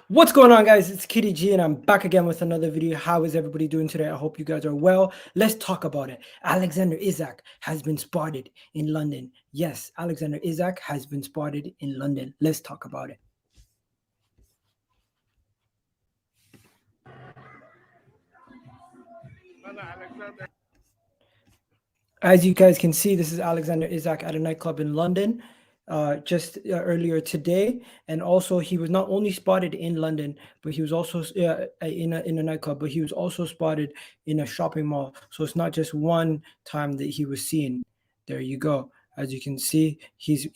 What's going on, guys? It's Kitty G, and I'm back again with another video. How is everybody doing today? I hope you guys are well. Let's talk about it. Alexander Isak has been spotted in London. Yes, Alexander Isak has been spotted in London. Let's talk about it. As you guys can see, this is Alexander Isak at a nightclub in London just earlier today. And also, he was not only spotted in London, but he was also in a nightclub, but he was also spotted in a shopping mall. So it's not just one time that he was seen. There you go. As you can see, he's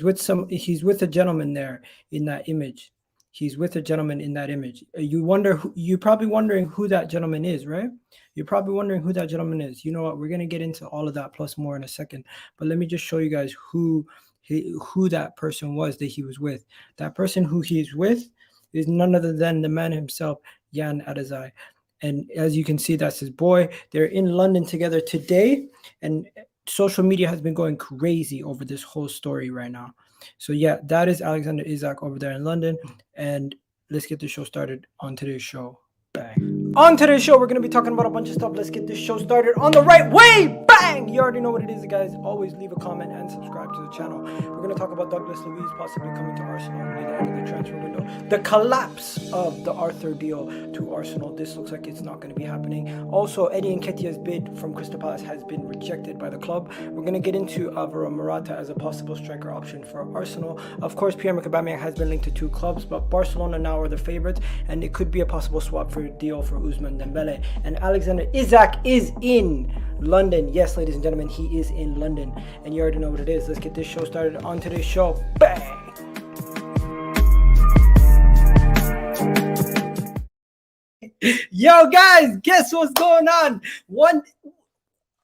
with a gentleman there in that image. He's with a gentleman in that image. You're probably wondering who that gentleman is, right? You're probably wondering who that gentleman is. You know what? We're going to get into all of that plus more in a second. But let me just show you guys who that person was that he was with. That person who he is with is none other than the man himself, Jan Adazai. And as you can see, that's his boy. They're in London together today. And social media has been going crazy over this whole story right now. So yeah, that is Alexander Isak over there in London. And let's get the show started on today's show. Bang. On today's show, we're going to be talking about a bunch of stuff. Let's get this show started on the right way. Bang! You already know what it is, guys. Always leave a comment and subscribe to the channel. We're going to talk about Douglas Luiz possibly coming to Arsenal near the end of the transfer window. The collapse of the Arthur deal to Arsenal. This looks like it's not going to be happening. Also, Eddie Nketiah's bid from Crystal Palace has been rejected by the club. We're going to get into Alvaro Morata as a possible striker option for Arsenal. Of course, Pierre-Emerick Aubameyang has been linked to two clubs, but Barcelona now are the favorites, and it could be a possible swap for a deal for Ousmane Dembele. And Alexander Isak is in London. Yes, ladies and gentlemen, he is in London, and you already know what it is. Let's get this show started on today's show. Bang! Yo, guys, guess what's going on?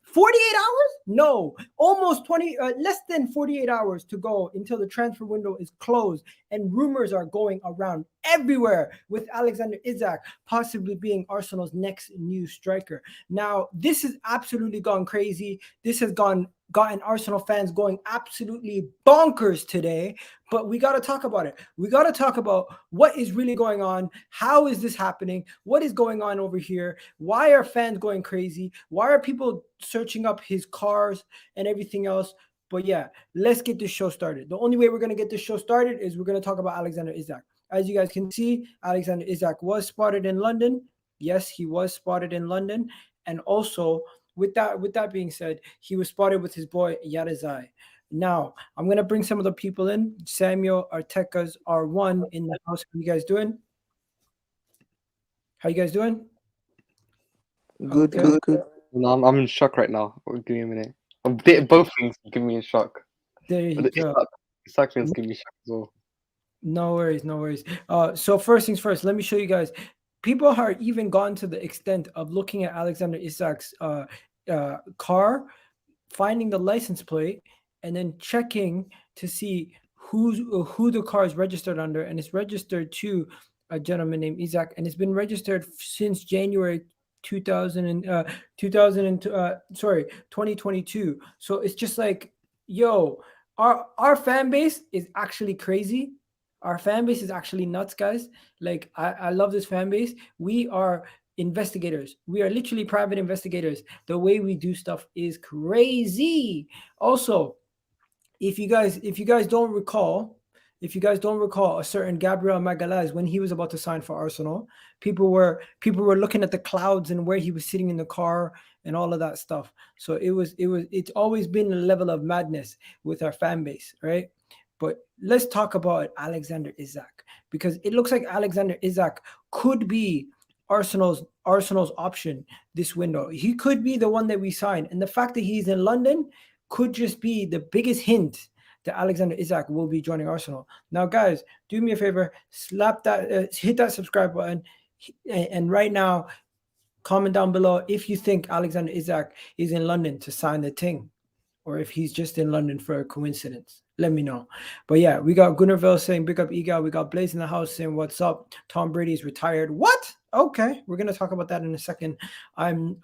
48 hours? No, almost less than 48 hours to go until the transfer window is closed, and rumors are going around everywhere with Alexander Isak possibly being Arsenal's next new striker. Now, this has absolutely gone crazy. This has gotten Arsenal fans going absolutely bonkers today, but we got to talk about it. We got to talk about what is really going on. How is this happening? What is going on over here? Why are fans going crazy? Why are people searching up his cars and everything else? But yeah, let's get this show started. The only way we're going to get this show started is we're going to talk about Alexander Isak. As you guys can see, Alexander Isak was spotted in London. Yes, he was spotted in London. And also, with that being said, he was spotted with his boy Yarazai. Now, I'm going to bring some of the people in. Samuel, Arteka's R1 in the house. How you guys doing? How you guys doing? Good, Okay. good. No, I'm in shock right now. Give me a minute. Both things give me a shock. There you But go. Isak things give me shock as well. No worries, no worries. So first things first, let me show you guys. People are even gone to the extent of looking at Alexander Isak's car, finding the license plate, and then checking to see who the car is registered under, and it's registered to a gentleman named Isak, and it's been registered since January 2022. So it's just like, yo, our fan base is actually crazy. Our fan base is actually nuts, guys. Like, I love this fan base. We are investigators. We are literally private investigators. The way we do stuff is crazy. Also, if you guys don't recall, a certain Gabriel Magalhaes, when he was about to sign for Arsenal, people were looking at the clouds and where he was sitting in the car and all of that stuff. So it's always been a level of madness with our fan base, right? But let's talk about Alexander Isak, because it looks like Alexander Isak could be Arsenal's option this window. He could be the one that we sign, and the fact that he's in London could just be the biggest hint that Alexander Isak will be joining Arsenal. Now, guys, do me a favor, hit that subscribe button, and right now, comment down below if you think Alexander Isak is in London to sign the thing, or if he's just in London for a coincidence. Let me know. But yeah, we got Guimarães saying big up Egal. We got Blaze in the house saying what's up. Tom Brady's retired. What? Okay, we're gonna talk about that in a second. I'm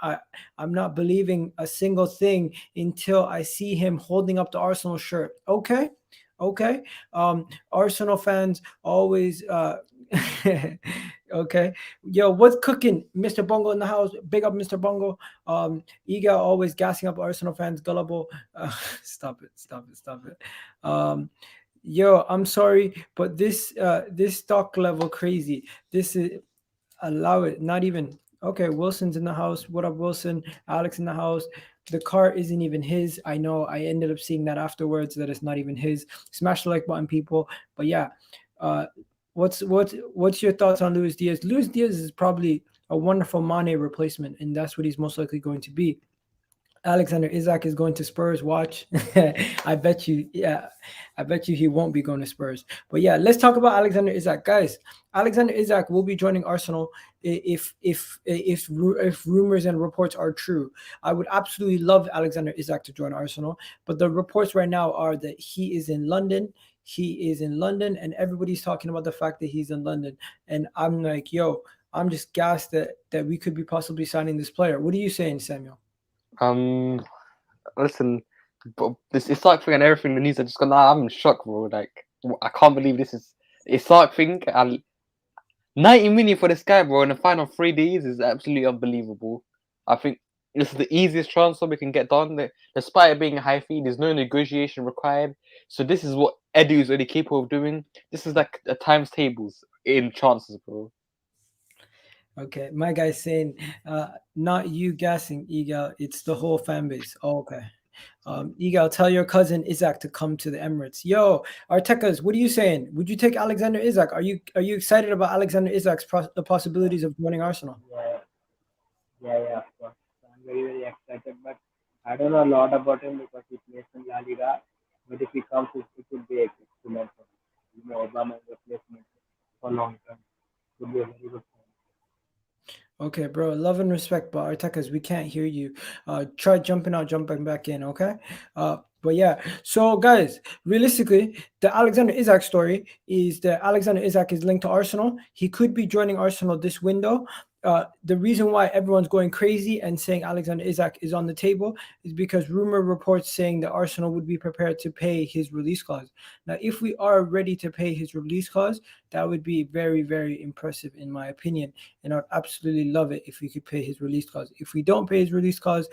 not believing a single thing until I see him holding up the Arsenal shirt. Okay. Arsenal fans always Okay. Yo, what's cooking? Mr. Bongo in the house. Big up, Mr. Bongo. Egal always gassing up Arsenal fans, gullible. Stop it. Yo, I'm sorry, but this stock level crazy. This is allow it. Not even okay. Wilson's in the house. What up, Wilson? Alex in the house. The car isn't even his. I know. I ended up seeing that afterwards that it's not even his. Smash the like button, people. But yeah, what's your thoughts on Luis Diaz? Luis Diaz is probably a wonderful Mane replacement, and that's what he's most likely going to be. Alexander Isak is going to Spurs. Watch. I bet you. Yeah, I bet you he won't be going to Spurs. But yeah, let's talk about Alexander Isak, guys. Alexander Isak will be joining Arsenal if rumors and reports are true. I would absolutely love Alexander Isak to join Arsenal, but the reports right now are that he is in London. He is in London, and everybody's talking about the fact that he's in London. And I'm like, yo, I'm just gassed that we could be possibly signing this player. What are you saying, Samuel? Listen, but this Isak thing and everything, the news are just gone. I'm in shock, bro. Like, I can't believe this is Isak thing. 90 million for this guy, bro, in the final 3 days is absolutely unbelievable. I think this is the easiest transfer we can get done. Despite it being a high fee, there's no negotiation required. So this is what Eddie is already capable of doing. This is like a times tables in transfers, bro. Okay, my guy's saying, not you gassing, Egal. It's the whole fan base. Oh, okay. Egal, tell your cousin Isak to come to the Emirates. Yo, Artekas, what are you saying? Would you take Alexander Isak? Are you excited about Alexander Isak's the possibilities of joining Arsenal? Yeah, of course. I'm very excited, but I don't know a lot about him because he plays in La Liga. But if he comes, it would be excellent for him. Obama replacement for long term would be a very good thing. Okay, bro. Love and respect, but Artekas, we can't hear you. Try jumping out, jumping back in, okay? But yeah, so guys, realistically, the Alexander Isak story is that Alexander Isak is linked to Arsenal. He could be joining Arsenal this window. The reason why everyone's going crazy and saying Alexander Isak is on the table is because rumor reports saying that Arsenal would be prepared to pay his release clause. Now, if we are ready to pay his release clause, that would be very, very impressive in my opinion. And I'd absolutely love it if we could pay his release clause. If we don't pay his release clause,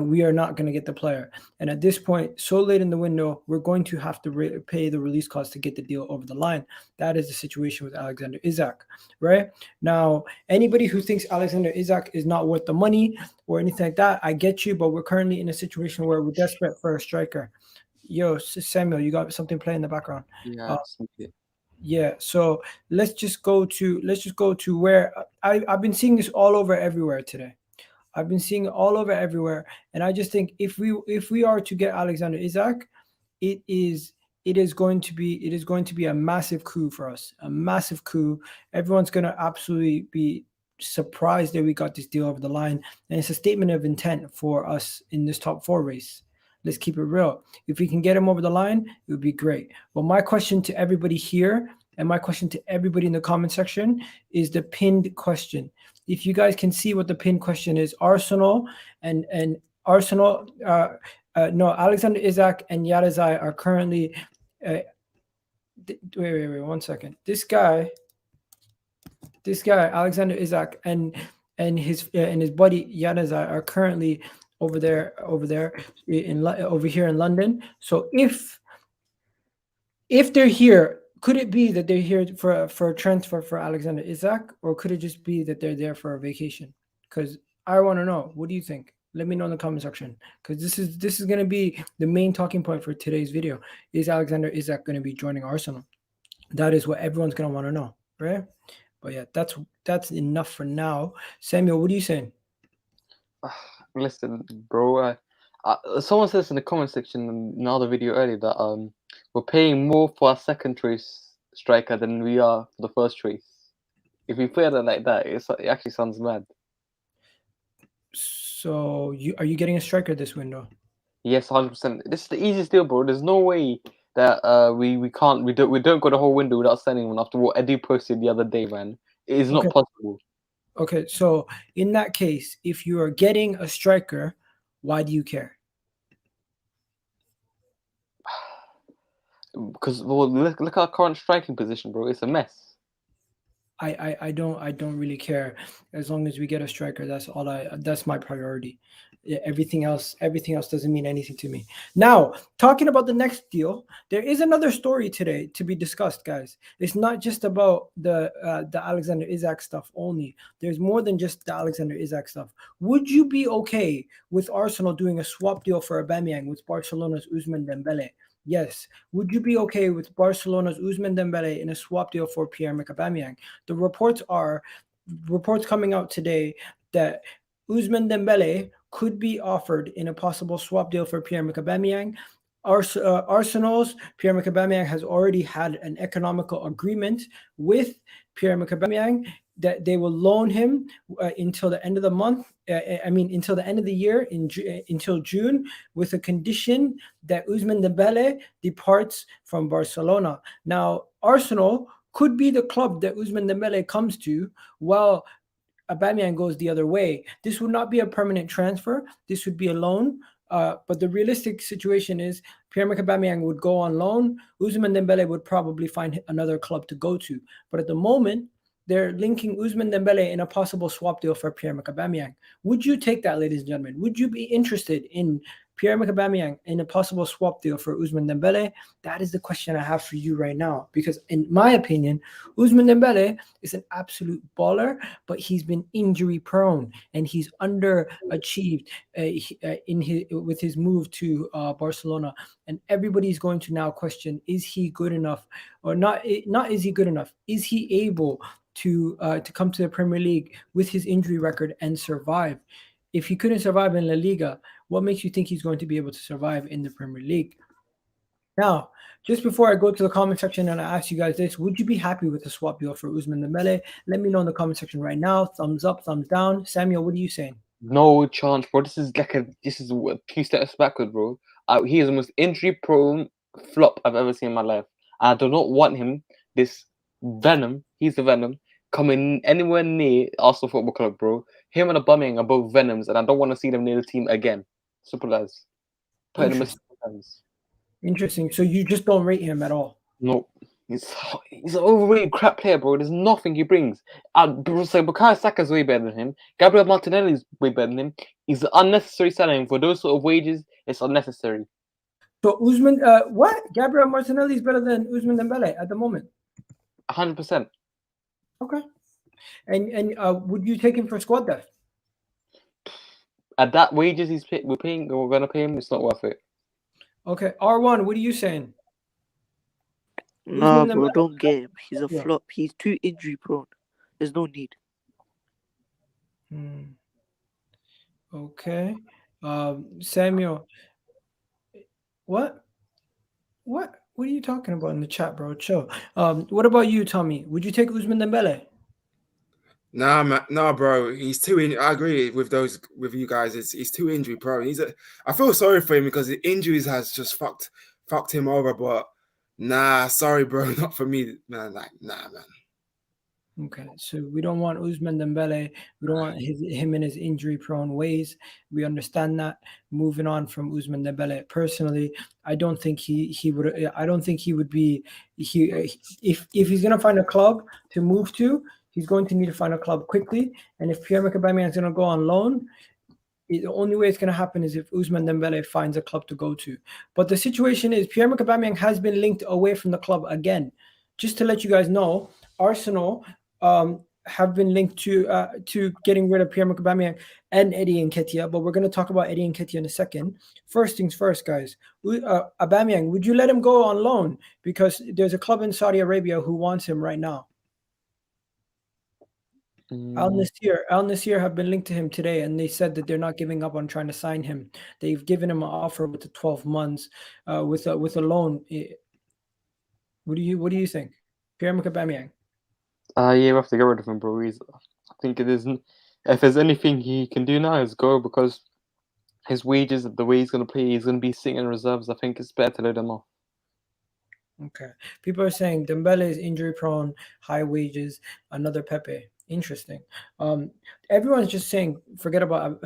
we are not going to get the player. And at this point, so late in the window, we're going to have to pay the release cost to get the deal over the line. That is the situation with Alexander Isak, right? Now, anybody who thinks Alexander Isak is not worth the money or anything like that, I get you, but we're currently in a situation where we're desperate for a striker. Yo, Samuel, you got something playing in the background. Yeah, Yeah, so let's just go to where I've been seeing this all over everywhere today. I've been seeing it all over everywhere, and I just think if we are to get Alexander Isak, it is going to be a massive coup for us, a massive coup. Everyone's going to absolutely be surprised that we got this deal over the line, and it's a statement of intent for us in this top 4 race. Let's keep it real. If we can get him over the line, it would be great. But my question to everybody here and my question to everybody in the comment section is the pinned question. If you guys can see what the pinned question is, Arsenal and Arsenal, no, Alexander Isak and Januzaj are currently. Wait, 1 second. This guy, Alexander Isak and his buddy Januzaj are currently over here in London. So if they're here, could it be that they're here for a transfer for Alexander Isak, or could it just be that they're there for a vacation? Because I want to know. What do you think? Let me know in the comment section, because this is going to be the main talking point for today's video. Is Alexander Isak going to be joining Arsenal? That is what everyone's going to want to know, right? But yeah, that's enough for now. Samuel, what are you saying? Listen, bro. Someone says in the comment section in another video earlier that we're paying more for our second choice striker than we are for the first choice. If you play it like that, it actually sounds mad. So are you getting a striker this window? Yes, 100%. This is the easiest deal, bro. There's no way that we don't go the whole window without sending one after what Eddie posted the other day, man. It is not possible. Okay, so in that case, if you are getting a striker, why do you care? Because look at our current striking position, bro. It's a mess. I don't really care as long as we get a striker. That's my priority. Yeah, everything else doesn't mean anything to me. Now, talking about the next deal, there is another story today to be discussed, guys. It's not just about the Alexander Isak stuff only. There's more than just the Alexander Isak stuff. Would you be okay with Arsenal doing a swap deal for Aubameyang with Barcelona's Ousmane Dembele? Yes. Would you be okay with Barcelona's Ousmane Dembele in a swap deal for Pierre-Emerick Aubameyang? The reports coming out today that Ousmane Dembele could be offered in a possible swap deal for Pierre-Emerick Aubameyang. Arsenal's Pierre-Emerick Aubameyang has already had an economical agreement with Pierre-Emerick Aubameyang that they will loan him until the end of the month. Until the end of the year, until June, with a condition that Ousmane Dembele departs from Barcelona. Now, Arsenal could be the club that Ousmane Dembele comes to, while Aubameyang goes the other way. This would not be a permanent transfer. This would be a loan. But the realistic situation is Pierre-Emerick Aubameyang would go on loan. Ousmane Dembele would probably find another club to go to. But at the moment, they're linking Ousmane Dembele in a possible swap deal for Pierre-Emerick Aubameyang. Would you take that, ladies and gentlemen? Would you be interested in Pierre-Emerick Aubameyang in a possible swap deal for Ousmane Dembele? That is the question I have for you right now. Because in my opinion, Ousmane Dembele is an absolute baller, but he's been injury prone and he's underachieved with his move to Barcelona. And everybody's going to now question: is he good enough or not? Not is he good enough? Is he able to come to the Premier League with his injury record and survive? If he couldn't survive in La Liga, what makes you think he's going to be able to survive in the Premier League? Now, just before I go to the comment section and I ask you guys this, would you be happy with the swap deal for Ousmane Dembele? Let me know in the comment section right now. Thumbs up, thumbs down. Samuel, what are you saying? No chance, bro. This is what 2 steps backward, bro. He is the most injury-prone flop I've ever seen in my life. I do not want him, this venom, he's the venom, coming anywhere near Arsenal Football Club, bro. Him and Aubameyang are both venoms, and I don't want to see them near the team again. Simple as. Putting them in hands. Interesting. So you just don't rate him at all? No. He's an overrated crap player, bro. There's nothing he brings. So Bukayo Saka's way better than him. Gabriel Martinelli's way better than him. He's an unnecessary selling. For those sort of wages, it's unnecessary. So Ousmane, what? Gabriel Martinelli is better than Ousmane Dembele at the moment? 100%. Okay. And would you take him for squad depth? At that wages we're going to pay him, it's not worth it. Okay. R1, what are you saying? Nah, bro, don't get him. He's a flop. He's too injury prone. There's no need. Okay. Samuel, what are you talking about in the chat, bro? Chill. What about you, Tommy? Would you take Ousmane Dembele? Nah, man, nah, bro. He's too in. I agree with you guys. He's too injury prone. I feel sorry for him because the injuries has just fucked him over. But nah, sorry, bro, not for me, man. Like, nah, man. Okay, so we don't want Ousmane Dembele. We don't want him in his injury-prone ways. We understand that. Moving on from Ousmane Dembele, personally, I don't think he would. I don't think he would be. If he's gonna find a club to move to, he's going to need to find a club quickly. And if Pierre-Emerick Aubameyang is gonna go on loan, the only way it's going to happen is if Ousmane Dembele finds a club to go to. But the situation is Pierre-Emerick Aubameyang has been linked away from the club again. Just to let you guys know, Arsenal have been linked to getting rid of Pierre-Emerick Aubameyang and Eddie Nketiah, but we're going to talk about Eddie Nketiah in a second. First things first, guys. Aubameyang, would you let him go on loan? Because there's a club in Saudi Arabia who wants him right now. Al Nassr have been linked to him today, and they said that they're not giving up on trying to sign him. They've given him an offer with the 12 months with a loan. What do you think, Pierre-Emerick Aubameyang? Yeah, we have to get rid of him, bro. I think it isn't. If there's anything he can do now, is go, because his wages, the way he's going to play, he's going to be sitting in reserves. I think it's better to let him off. Okay. People are saying Dembele is injury prone, high wages, another Pepe. Interesting. Everyone's just saying, forget about.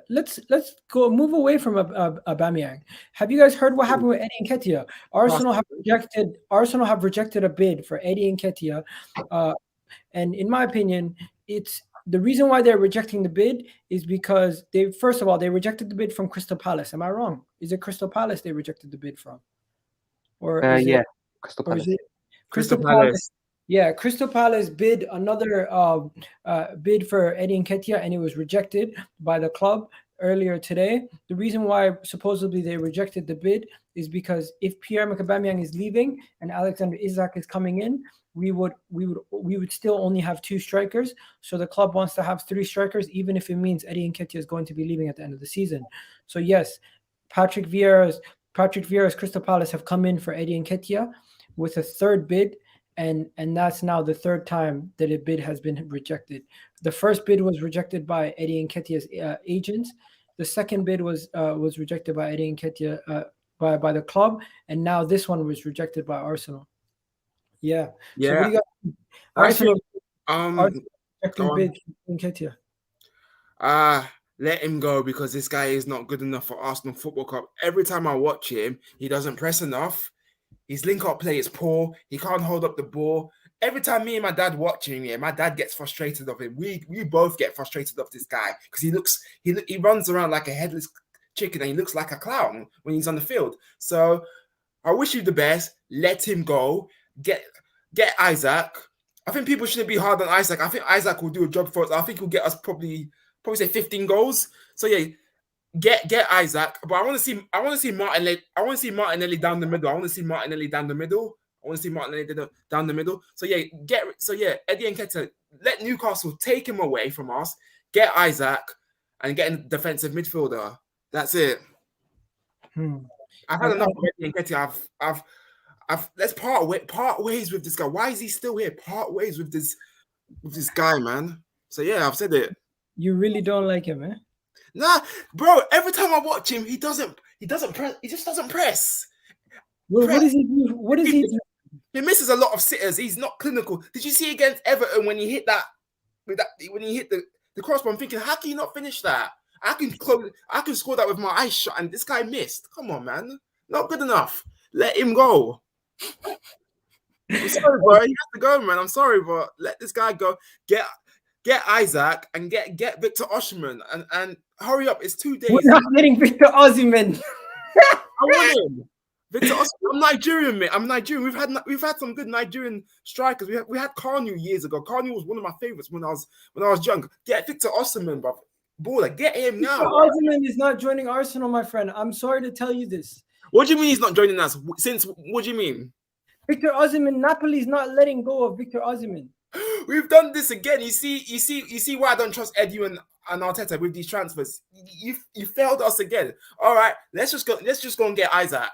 Let's move away from Aubameyang. Have you guys heard what happened with Eddie Nketiah? Arsenal have rejected a bid for Eddie Nketiah And in my opinion, it's the reason why they're rejecting the bid is because first of all, they rejected the bid from Crystal Palace. Am I wrong? Is it Crystal Palace they rejected the bid from? Or is Yeah, it Crystal or is Palace. it Crystal Palace. Yeah, Crystal Palace bid another bid for Eddie Nketiah, and it was rejected by the club earlier today. The reason why supposedly they rejected the bid is because if Pierre-Emerick Aubameyang is leaving and Alexander Isak is coming in, we would still only have 2 strikers. So the club wants to have 3 strikers, even if it means Eddie Nketiah is going to be leaving at the end of the season. So yes, Patrick Vieira's Crystal Palace have come in for Eddie Nketiah with a 3rd bid. And that's now the 3rd time that a bid has been rejected. The first bid was rejected by Eddie Nketiah's agents. The second bid was rejected by Eddie Nketiah by the club, and now this one was rejected by Arsenal. Yeah. So what do you got? Arsenal rejecting bid for Nketiah. Let him go because this guy is not good enough for Arsenal Football Club. Every time I watch him, he doesn't press enough. His link-up play is poor. He can't hold up the ball. Every time me and my dad watch him, my dad gets frustrated of him. We both get frustrated of this guy because he runs around like a headless chicken and he looks like a clown when he's on the field. So I wish you the best. Let him go. Get Isak. I think people shouldn't be hard on Isak. I think Isak will do a job for us. I think he'll get us probably say 15 goals. So yeah. Get Isak, but I want to see Martinelli. I want to see Martinelli down the middle. So yeah, Eddie Nketiah, let Newcastle take him away from us. Get Isak and get a defensive midfielder. That's it. I've had enough of Eddie Nketiah. Let's part ways with this guy. Why is he still here? Part ways with this guy, man. So yeah, I've said it. You really don't like him, eh? Nah, bro. Every time I watch him, he doesn't press. He just doesn't press. Well, what does he do? What does he do? He misses a lot of sitters. He's not clinical. Did you see against Everton when he hit when he hit the crossbar? I'm thinking, how can you not finish that? I can score that with my eyes shut, and this guy missed. Come on, man. Not good enough. Let him go. I'm sorry, bro. He has to go, man. I'm sorry, but let this guy go. Get Isak and get Victor Osimhen and hurry up. It's 2 days. We're not getting Victor Osimhen. I want him. Victor Osimhen. I'm Nigerian, mate. I'm Nigerian. We've had some good Nigerian strikers. We had Kanu years ago. Kanu was one of my favorites when I was young. Get Victor Osimhen, bro. Baller, get him now. Victor Osimhen is not joining Arsenal, my friend. I'm sorry to tell you this. What do you mean he's not joining us? What do you mean? Victor Osimhen, Napoli's not letting go of Victor Osimhen. We've done this again. You see why I don't trust Eddie and Arteta with these transfers. You failed us again. All right, let's just go and get Isak.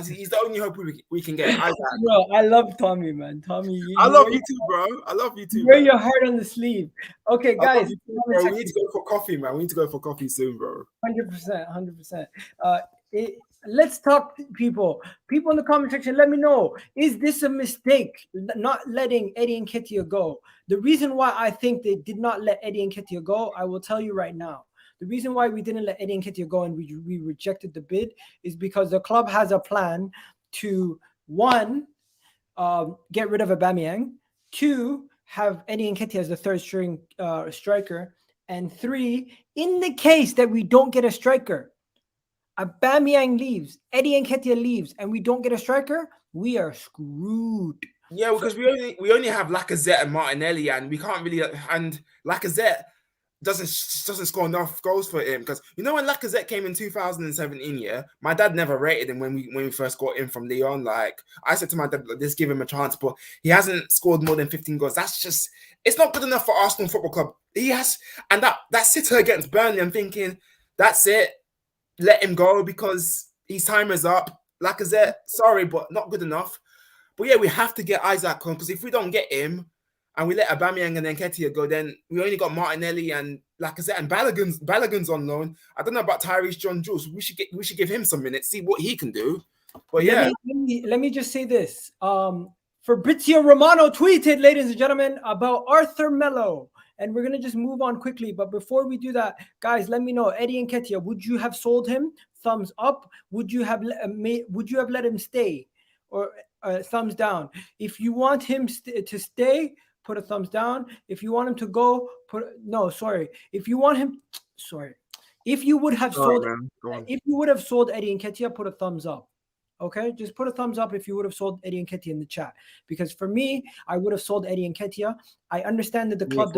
He's the only hope we can get. Isak. Bro, I love Tommy, man. Tommy, I love you too, bro. I love you too. Wear your heart on the sleeve. Okay, guys. Bro, we need to go for coffee, man. We need to go for coffee soon, bro. 100%. Let's talk, people in the comment section. Let me know, is this a mistake not letting Eddie Nketiah go? The reason why I think they did not let Eddie Nketiah go, I will tell you right now. The reason why we didn't let Eddie Nketiah go and we rejected the bid is because the club has a plan to, 1, get rid of Aubameyang, 2, have Eddie Nketiah as the 3rd string striker, and 3, in the case that we don't get a striker, Aubameyang leaves, Eddie Nketiah leaves, and we don't get a striker, we are screwed. Yeah, because we only have Lacazette and Martinelli, and we can't really. And Lacazette doesn't score enough goals for him, because when Lacazette came in 2017, yeah, my dad never rated him when we first got him from Lyon. Like, I said to my dad, let's give him a chance, but he hasn't scored more than 15 goals. It's not good enough for Arsenal Football Club. He has, and that sitter against Burnley, I'm thinking, that's it. Let him go because his time is up. Lacazette, sorry, but not good enough. But yeah, we have to get Isak on, because if we don't get him and we let Aubameyang and Nketiah go, then we only got Martinelli and Lacazette, and Balogun's on loan. I don't know about Tyrese John-Jules. We should give him some minutes, see what he can do. But yeah, let me just say this. Fabrizio Romano tweeted, ladies and gentlemen, about Arthur Melo. And we're going to just move on quickly. But before we do that, guys, let me know. Eddie Nketiah, would you have sold him? Thumbs up. Would you have let him stay? Or thumbs down? If you want him to stay, put a thumbs down. If you want him to go, if you want him, if you would have sold, if you would have sold Eddie Nketiah, put a thumbs up. Okay, just put a thumbs up if you would have sold Eddie Nketiah in the chat. Because for me, I would have sold Eddie Nketiah. I understand that the club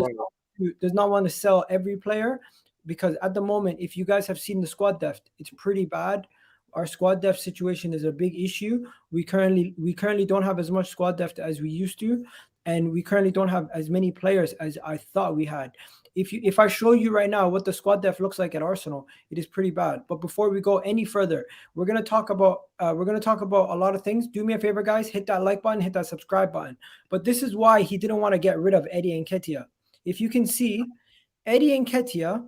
does not want to sell every player, because at the moment, if you guys have seen the squad depth, it's pretty bad. Our squad depth situation is a big issue. We currently don't have as much squad depth as we used to, and we currently don't have as many players as I thought we had. If I show you right now what the squad depth looks like at Arsenal, it is pretty bad. But before we go any further, we're gonna talk about a lot of things. Do me a favor, guys, hit that like button, hit that subscribe button. But this is why he didn't want to get rid of Eddie Nketiah. If you can see, Eddie Nketiah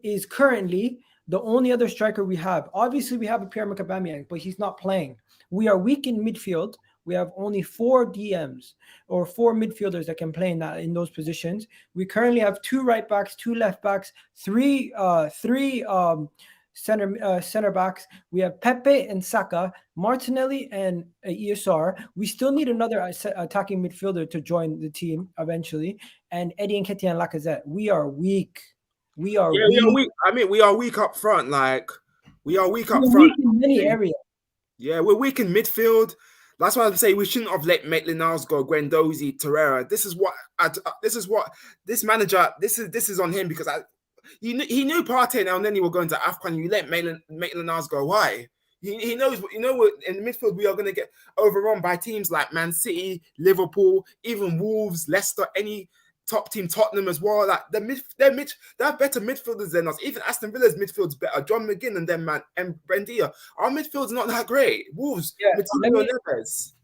is currently the only other striker we have. Obviously, we have a Pierre-Emerick Aubameyang, but he's not playing. We are weak in midfield. We have only 4 DMs or 4 midfielders that can play in those positions. We currently have 2 right backs, 2 left backs, 3 center backs. We have Pepe and Saka, Martinelli and ESR. We still need another attacking midfielder to join the team eventually. And Eddie Nketiah and Lacazette. We are weak. We are weak. I mean, we are weak up front. We are weak up front. Weak in many areas. Yeah, we're weak in midfield. That's why I'm saying we shouldn't have let Maitland-Niles go, Guendouzi, Torreira. This is this manager. This is on him, because he knew Partey and then he were going to AFCON. You let Maitland-Niles go. Why? He knows. In the midfield we are going to get overrun by teams like Man City, Liverpool, even Wolves, Leicester, any top team, Tottenham as well. Like they have better midfielders than us. Even Aston Villa's midfield's better. John McGinn and them, man, and Buendia. Our midfield's not that great. Wolves.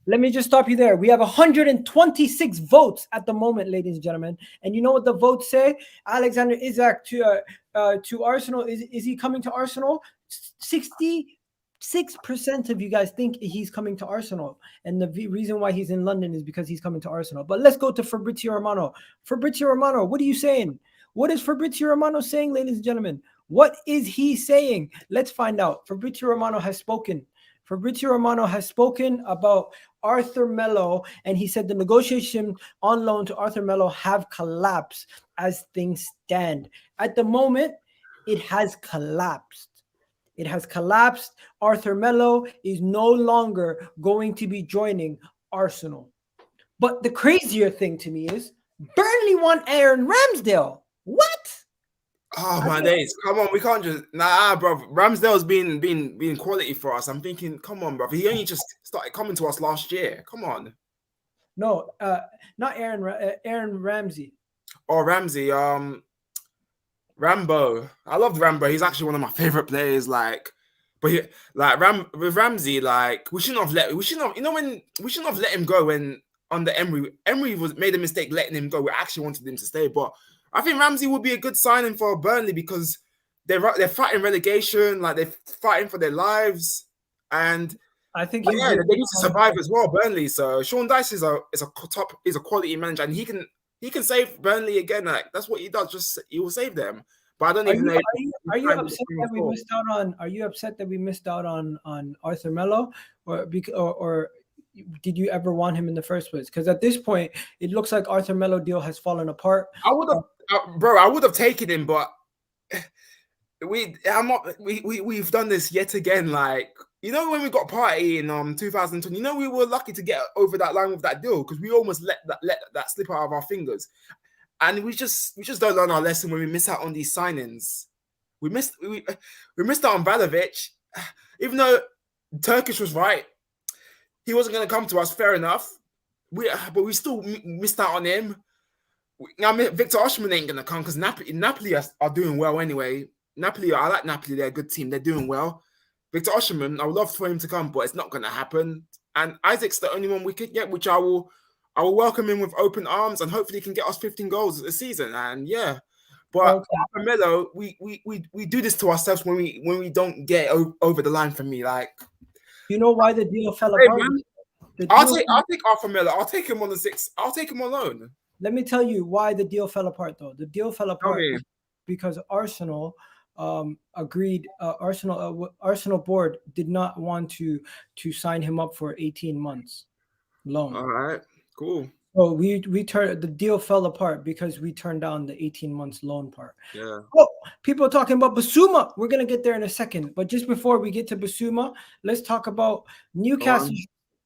Let me just stop you there. We have 126 votes at the moment, ladies and gentlemen. And you know what the votes say? Alexander Isak to Arsenal. Is he coming to Arsenal? 66% of you guys think he's coming to Arsenal, and the reason why he's in London is because he's coming to Arsenal. But let's go to Fabrizio Romano. Fabrizio Romano, what are you saying? What is Fabrizio Romano saying, ladies and gentlemen? What is he saying? Let's find out. Fabrizio Romano has spoken. Fabrizio Romano has spoken about Arthur Melo, and he said the negotiation on loan to Arthur Melo have collapsed as things stand. At the moment, it has collapsed. It has collapsed. Arthur Melo is no longer going to be joining Arsenal. But the crazier thing to me is Burnley want Aaron Ramsdale. What? Oh my days! Come on, we can't just bro. Ramsdale's been quality for us. I'm thinking, come on, bro. He only just started coming to us last year. Come on. No, not Aaron Ramsey. Or Ramsey. Rambo. I love Rambo. He's actually one of my favorite players. With Ramsey, we shouldn't have let him go when under Emery. Emery made a mistake letting him go. We actually wanted him to stay, but I think Ramsey would be a good signing for Burnley, because they're fighting relegation, they're fighting for their lives, and I think they need to survive as well. Burnley. So Sean Dyche is a quality manager, and he can save Burnley again. That's what he does. He will save them. But I don't even know. Are you upset that we missed out on? Are you upset that we missed out on Arthur Melo, or did you ever want him in the first place? Because at this point, it looks like Arthur Melo deal has fallen apart. I would have taken him, but we've done this yet again. When we got Partey in 2020, we were lucky to get over that line with that deal, because we almost let that slip out of our fingers. And we just don't learn our lesson when we miss out on these signings. We missed out on Vlahovic, even though Turkish was right. He wasn't going to come to us. Fair enough. But we still missed out on him. Victor Osimhen ain't going to come, because Napoli are doing well anyway. I like Napoli. They're a good team. They're doing well. Victor Osimhen, I would love for him to come, but it's not going to happen. And Isaac's the only one we could get, which I will welcome him with open arms, and hopefully he can get us 15 goals a season. And yeah, but okay. Melo, we do this to ourselves when we don't get over the line. For me, you know why the deal fell apart? I'll take Arthur Melo. I'll take him on the 6. I'll take him on loan. Let me tell you why the deal fell apart, though. The deal fell apart because Arsenal agreed. Arsenal board did not want to sign him up for 18 months loan. All right, cool. Oh, we turned the deal fell apart because we turned down the 18 months loan part. Yeah. Oh, people are talking about Bissouma. We're gonna get there in a second, but just before we get to Bissouma, let's talk about Newcastle.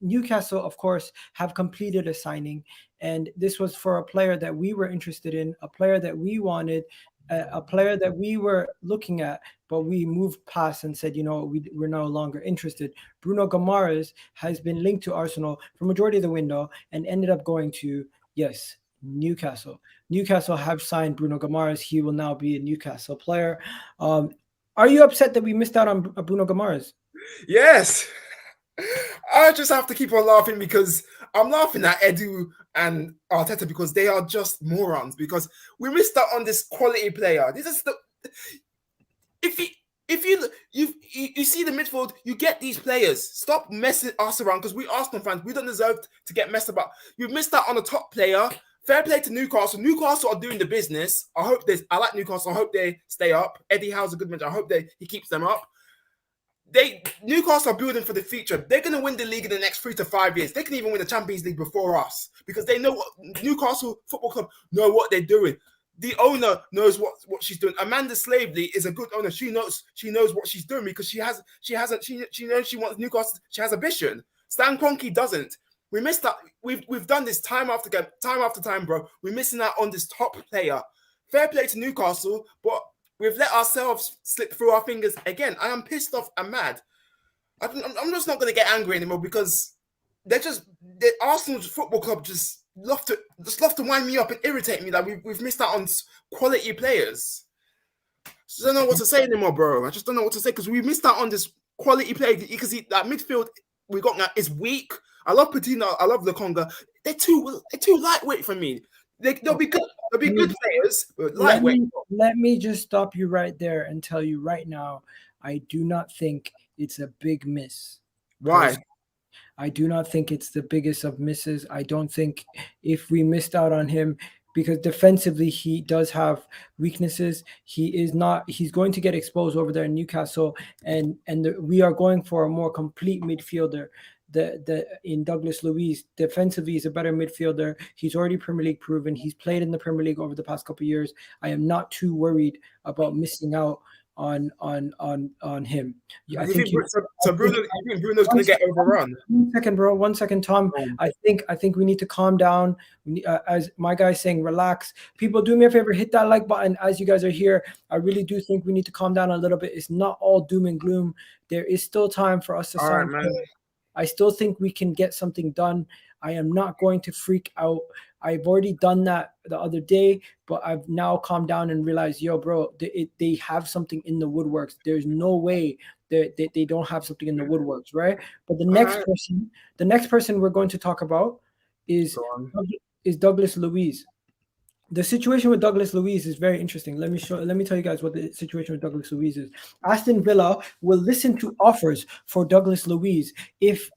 Newcastle, of course, have completed a signing, and this was for a player that we were interested in, a player that we wanted, a player that we were looking at, but we moved past and said, we're no longer interested. Bruno Guimarães has been linked to Arsenal for majority of the window and ended up going to, yes, Newcastle. Newcastle have signed Bruno Guimarães. He will now be a Newcastle player. Are you upset that we missed out on Bruno Guimarães? Yes. I just have to keep on laughing because I'm laughing at Edu and Arteta because they are just morons, because we missed out on this quality player. This is the if you see the midfield, you get these players. Stop messing us around, because we Arsenal fans, we don't deserve to get messed about. You've missed out on a top player. Fair play to Newcastle. Newcastle are doing the business. I like Newcastle. I hope they stay up. Eddie Howe's a good manager. I hope he keeps them up. Newcastle are building for the future. They're going to win the league in the next 3 to 5 years. They can even win the Champions League before us, because they know what Newcastle Football Club know what they're doing. The owner knows what she's doing. Amanda Slavely is a good owner. She knows what she's doing, because she knows she wants Newcastle. She has a vision. Stan Kroenke doesn't. We missed that. We've done this time after time, bro. We're missing out on this top player. Fair play to Newcastle, but we've let ourselves slip through our fingers again. I am pissed off and mad. I'm just not going to get angry anymore, because the Arsenal Football Club just love to wind me up and irritate me that we've missed out on quality players. I don't know what to say anymore, bro. I just don't know what to say, because we missed out on this quality player. Because that midfield we got now is weak. I love Patino. I love Lokonga. They're too lightweight for me. They'll be good. They'll be good players, but lightweight. Let me just stop you right there and tell you right now, I do not think it's a big miss. Why? I do not think it's the biggest of misses. I don't think if we missed out on him, because defensively he does have weaknesses. He's going to get exposed over there in Newcastle, and we are going for a more complete midfielder. In Douglas Luiz, defensively he's a better midfielder. He's already Premier League proven. He's played in the Premier League over the past couple of years. I am not too worried about missing out on him. I think Bruno's going to get overrun. 1 second, bro. 1 second, Tom. I think we need to calm down. As my guy's saying, relax. People, do me a favor, hit that like button as you guys are here. I really do think we need to calm down a little bit. It's not all doom and gloom. There is still time for us to sign. I still think we can get something done. I am not going to freak out. I've already done that the other day, but I've now calmed down and realized, bro, they have something in the woodworks. There's no way they don't have something in the woodworks, right? But the next person we're going to talk about is Douglas Luiz. The situation with Douglas Luiz is very interesting. Let me tell you guys what the situation with Douglas Luiz is. Aston Villa will listen to offers for Douglas Luiz if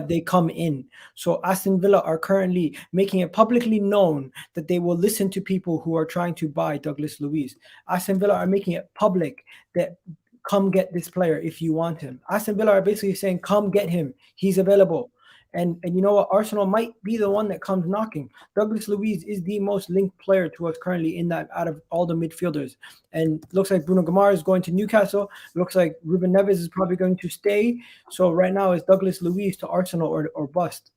they come in. So Aston Villa are currently making it publicly known that they will listen to people who are trying to buy Douglas Luiz. Aston Villa are making it public that come get this player if you want him. Aston Villa are basically saying, come get him. He's available. And you know what? Arsenal might be the one that comes knocking. Douglas Luiz is the most linked player to us currently in that out of all the midfielders. And looks like Bruno Guimarães is going to Newcastle. Looks like Ruben Neves is probably going to stay. So right now it's Douglas Luiz to Arsenal or bust.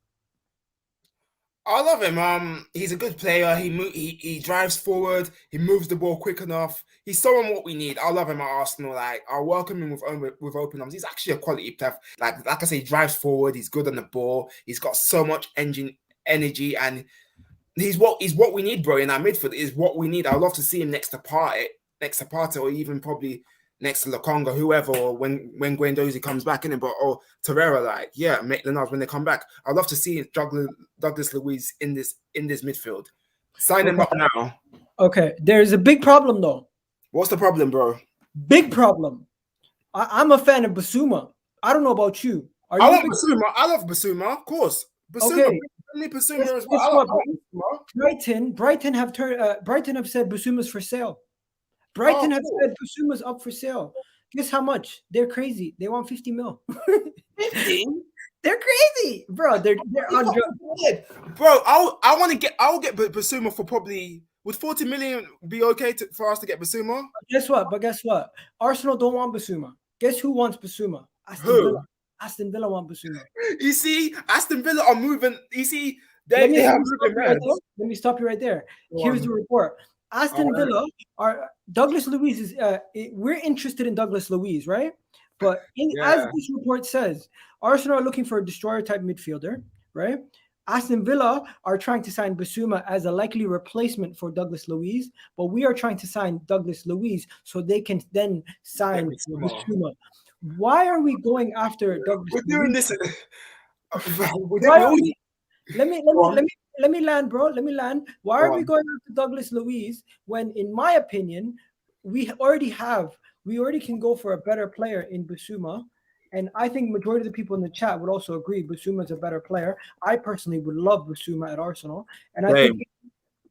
I love him. He's a good player. He drives forward. He moves the ball quick enough. He's someone what we need. I love him at Arsenal. Like, I welcome him with open arms. He's actually a quality player. Like I say, he drives forward. He's good on the ball. He's got so much energy, and he's what we need, bro. In our midfield is what we need. I'd love to see him next to Partey, or even probably next to Lokonga, whoever, or when Guendouzi comes back in, or Torreira, Maitland-Niles when they come back. I'd love to see Douglas Luiz in this midfield. Sign him up now. Okay, there's a big problem though. What's the problem, bro? Big problem. I'm a fan of Bissouma. I don't know about you. I love Bissouma, of course. Bissouma as well. Brighton have said Bissouma's for sale. Brighton have said Bissouma's up for sale. Guess how much? They're crazy. They want 50 mil. 50? They're crazy, bro. They're on drugs. Bro, I'll get Bissouma for probably. Would 40 million be okay for us to get Bissouma? Guess what? Arsenal don't want Bissouma. Guess who wants Bissouma? Who? Aston Villa want Bissouma. You see, Aston Villa are moving. You see, Let they are moving mad. Let me stop you right there. Go Here's on. the report. Aston Villa are Douglas Luiz is. We're interested in Douglas Luiz, right? But as this report says, Arsenal are looking for a destroyer type midfielder, right? Aston Villa are trying to sign Bissouma as a likely replacement for Douglas Luiz, but we are trying to sign Douglas Luiz so they can then sign Bissouma. Why are we going after Douglas? We're doing this. Let me land, bro. Let me land. Why are we going after Douglas Luiz when, in my opinion, we already can go for a better player in Bissouma? And I think majority of the people in the chat would also agree Bissouma is a better player. I personally would love Bissouma at Arsenal. And I think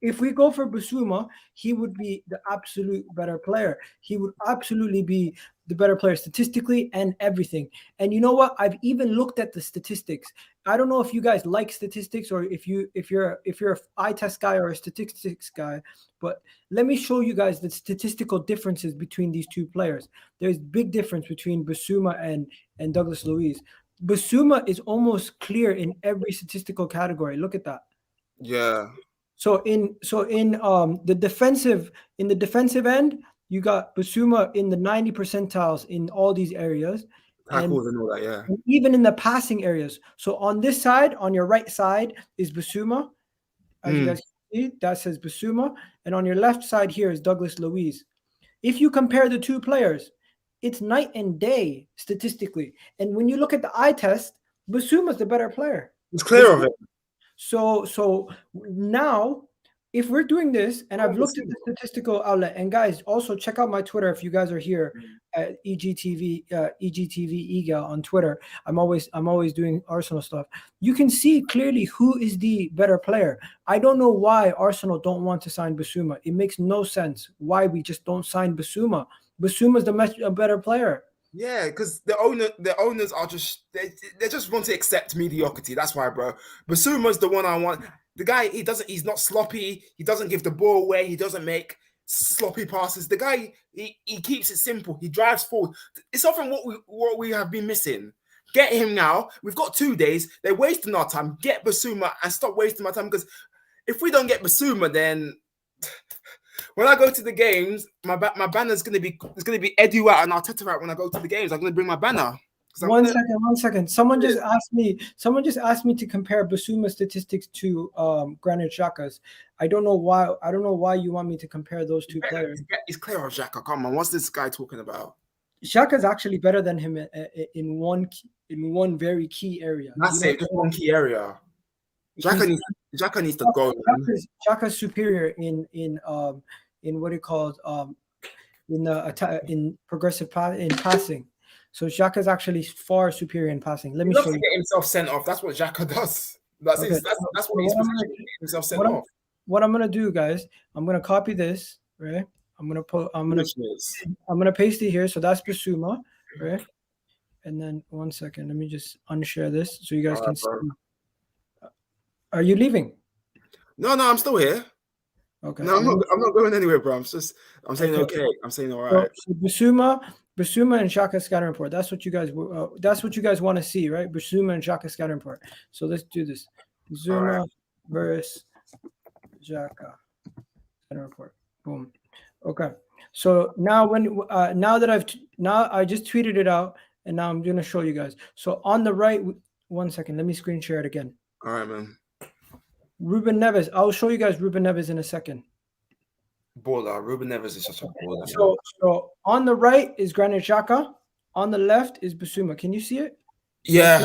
if we go for Bissouma, he would be the absolute better player. He would absolutely be the better player statistically and everything. And you know what? I've even looked at the statistics. I don't know if you guys like statistics or if you're an eye test guy or a statistics guy, but let me show you guys the statistical differences between these two players. There's big difference between Bissouma and Douglas Luiz. Bissouma is almost clear in every statistical category. Look at that. Yeah. So in the defensive end, you got Bissouma in the 90 percentiles in all these areas. Tackles and all that, yeah. And even in the passing areas. So on this side, on your right side, is Bissouma. As you guys can see, that says Bissouma. And on your left side here is Douglas Luiz. If you compare the two players, it's night and day statistically. And when you look at the eye test, Bissouma's the better player. It's clear of it. So now, if we're doing this, and I've looked at the statistical outlet, and guys, also check out my Twitter if you guys are here at EGTV Egal on Twitter. I'm always doing Arsenal stuff. You can see clearly who is the better player. I don't know why Arsenal don't want to sign Bissouma. It makes no sense why we just don't sign Bissouma. Bissouma's a better player. Yeah, because the owners are just they just want to accept mediocrity. That's why, bro. Bissouma's the one I want. The guy, he's not sloppy. He doesn't give the ball away. He doesn't make sloppy passes. The guy, he keeps it simple. He drives forward. It's often what we have been missing. Get him now. We've got 2 days. They're wasting our time. Get Bissouma and stop wasting my time. Because if we don't get Bissouma, then when I go to the games, my banner's gonna be Eddie and Arteta out when I go to the games. I'm gonna bring my banner. One second. Someone just asked me to compare Bissouma's statistics to Granit Xhaka's. I don't know why you want me to compare those two players. It's clear of Xhaka. Come on, what's this guy talking about? Xhaka's actually better than him in one very key area. That's it. Just one key area. Xhaka needs to go. Xhaka's superior in what it calls in progressive in passing. So Xhaka's actually far superior in passing. Let me show you. Get himself sent off. That's what Xhaka does. That's what he's getting himself sent off. What I'm gonna do, guys, I'm gonna copy this, right? I'm gonna paste it here. So that's Bissouma, right? And then 1 second, let me just unshare this so you guys can see. Are you leaving? No, I'm still here. Okay. No, I'm not going anywhere, bro. I'm saying okay. I'm saying all right. So Bissouma and Xhaka scouting report. That's what you guys want to see, right? Bissouma and Xhaka scouting report. So let's do this. Bissouma versus Xhaka scouting report. Boom. Okay. So now I just tweeted it out, and now I'm gonna show you guys. So on the right, 1 second. Let me screen share it again. All right, man. Ruben Neves. I'll show you guys Ruben Neves in a second. Baller. Ruben Neves is such a baller. So on the right is Granit Xhaka. On the left is Bissouma. Can you see it? Yeah.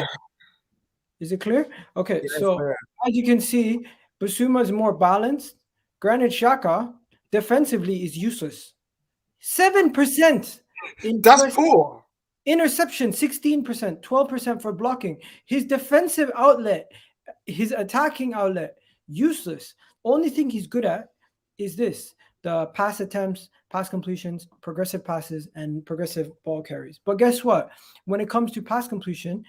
Is it clear? Okay. Yeah, so clear. as you can see, Bissouma is more balanced. Granit Xhaka defensively is useless. 7% in That's poor. Interception 16%, 12% for blocking. His defensive outlet, his attacking outlet, useless. Only thing he's good at is this: the pass attempts, pass completions, progressive passes, and progressive ball carries. But guess what? When it comes to pass completion,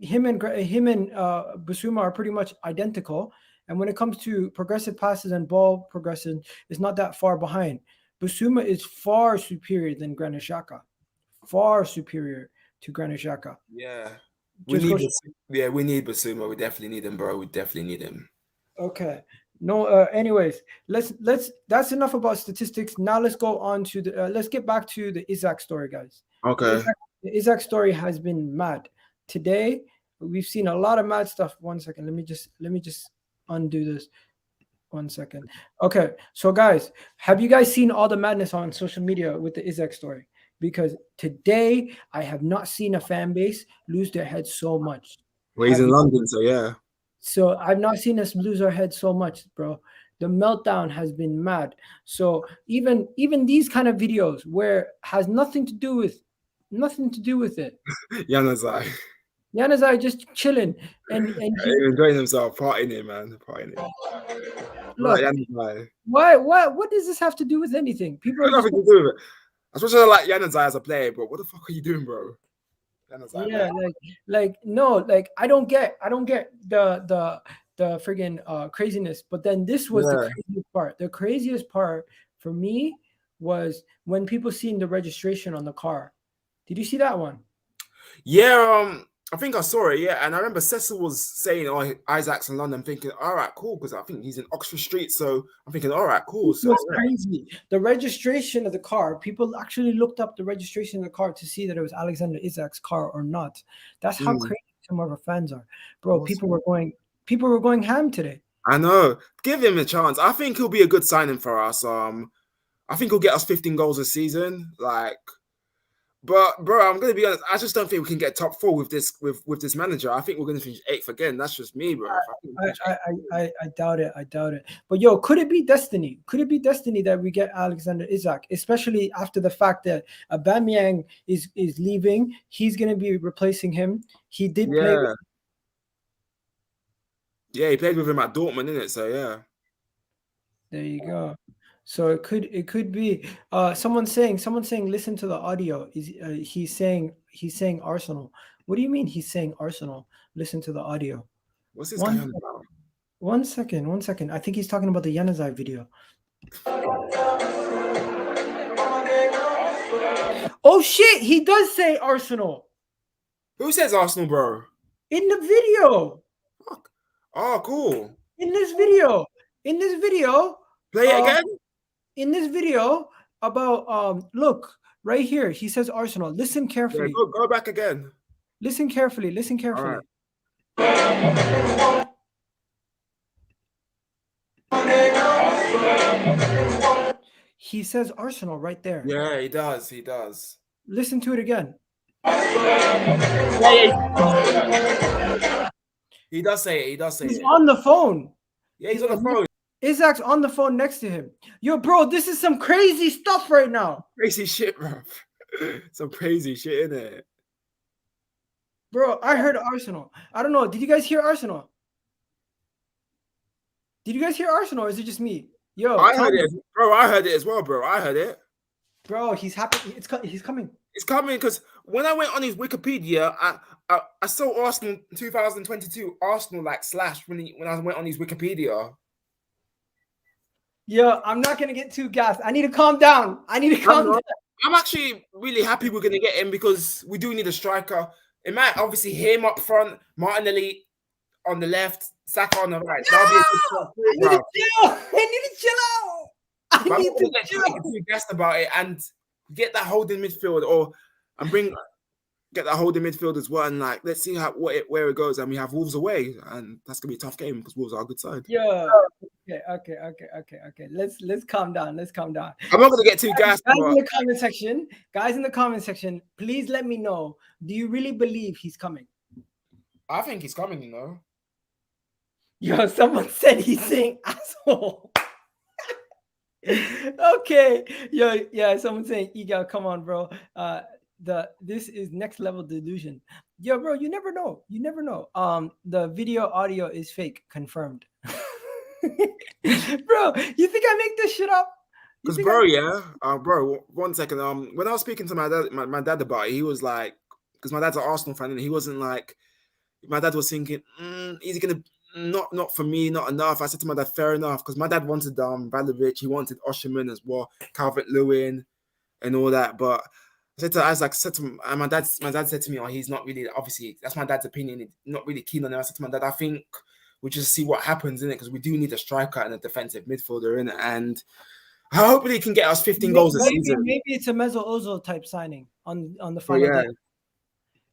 him and Bissouma are pretty much identical. And when it comes to progressive passes and ball progression, it's not that far behind. Bissouma is far superior than Granit Xhaka. Far superior to Granit Xhaka. Yeah. We need Bissouma. We definitely need him, bro. We definitely need him. Okay. No, anyways, let's that's enough about statistics. Now let's go on to the let's get back to the Isak story, guys. Okay. The Isak story has been mad. Today, we've seen a lot of mad stuff. 1 second. Let me just undo this. 1 second. Okay. So guys, have you guys seen all the madness on social media with the Isak story? Because today I have not seen a fan base lose their head so much. Well, he's in London, so yeah. So I've not seen us lose our head so much, bro. The meltdown has been mad. So even these kind of videos where has nothing to do with it. Januzaj just chilling and enjoying himself, partying it, man, partying it. Look, what does this have to do with anything? People are nothing to do with it. Especially like Januzaj as a player, bro. What the fuck are you doing, bro? Yeah, I don't get the friggin' craziness. But then this was the craziest part. The craziest part for me was when people seen the registration on the car. Did you see that one? Yeah, I think I saw it, yeah. And I remember Cecil was saying, oh, Isaac's in London, thinking, all right, cool, because I think he's in Oxford Street. So I'm thinking, all right, cool. So it's crazy. The registration of the car, people actually looked up the registration of the car to see that it was Alexander Isak's car or not. That's how crazy some of our fans are. Bro, people were going ham today. I know. Give him a chance. I think he'll be a good signing for us. I think he'll get us 15 goals a season. But bro, I'm gonna be honest. I just don't think we can get top 4 with this manager. I think we're gonna finish 8th again. That's just me, bro. I doubt it. I doubt it. But yo, could it be destiny? Could it be destiny that we get Alexander Isak, especially after the fact that Aubameyang is leaving? He's gonna be replacing him. He did play. Yeah, he played with him at Dortmund, isn't it? So yeah. There you go. So it could be someone saying listen to the audio. He's saying Arsenal. What do you mean he's saying Arsenal? Listen to the audio. What's this guy on about? 1 second. I think he's talking about the Januzaj video. Oh shit, he does say Arsenal. Who says Arsenal, bro? In the video. Fuck. Oh, cool. In this video. Play it again? In this video about look right here, he says Arsenal. Listen carefully. Yeah, go back again. Listen carefully. Right. He says Arsenal right there. Yeah, he does. Listen to it again. He does say it. He's on the phone. Yeah, he's on the phone. Isak's on the phone next to him. Yo, bro, this is some crazy stuff right now. Crazy shit, bro. Some crazy shit, innit? Bro, I heard Arsenal. I don't know. Did you guys hear Arsenal? Or is it just me? Yo, I heard it, bro. I heard it as well, bro. I heard it. Bro, he's happy. He's coming. It's coming because when I went on his Wikipedia, I saw Arsenal 2022 Arsenal / when I went on his Wikipedia. Yo, I'm not gonna get too gassed. I need to calm down. I'm actually really happy we're gonna get him because we do need a striker. It might obviously him up front, Martinelli on the left, Saka on the right. That'll be a good start. I need to chill out. I need to get too gassed about it and get that holding midfield get that holding midfield as well, and let's see where it goes. And we have Wolves away, and that's gonna be a tough game because Wolves are a good side. Yeah. Okay. Let's calm down. I'm not gonna get too gassed. Guys in the comment section, please let me know. Do you really believe he's coming? I think he's coming. You know. Yo, someone said he's saying asshole. Okay. Yeah. Someone saying Egal, come on, bro. This is next level delusion. Yo, bro, you never know. The video audio is fake, confirmed. Bro, you think I make this shit up? Because bro, 1 second. When I was speaking to my dad about it, he was like, because my dad's an Arsenal fan, and he wasn't like, my dad was thinking, is he gonna not for me, not enough. I said to my dad, fair enough, because my dad wanted Valovic, he wanted Osimhen as well, Calvert-Lewin, and all that. But I said to Isaac, and my dad said to me, oh, he's not really, obviously, that's my dad's opinion, he's not really keen on it. I said to my dad, I think we'll just see what happens in it, because we do need a striker and a defensive midfielder in it, and hopefully he can get us 15 goals this season. Maybe it's a Mesut Ozil type signing on the final day.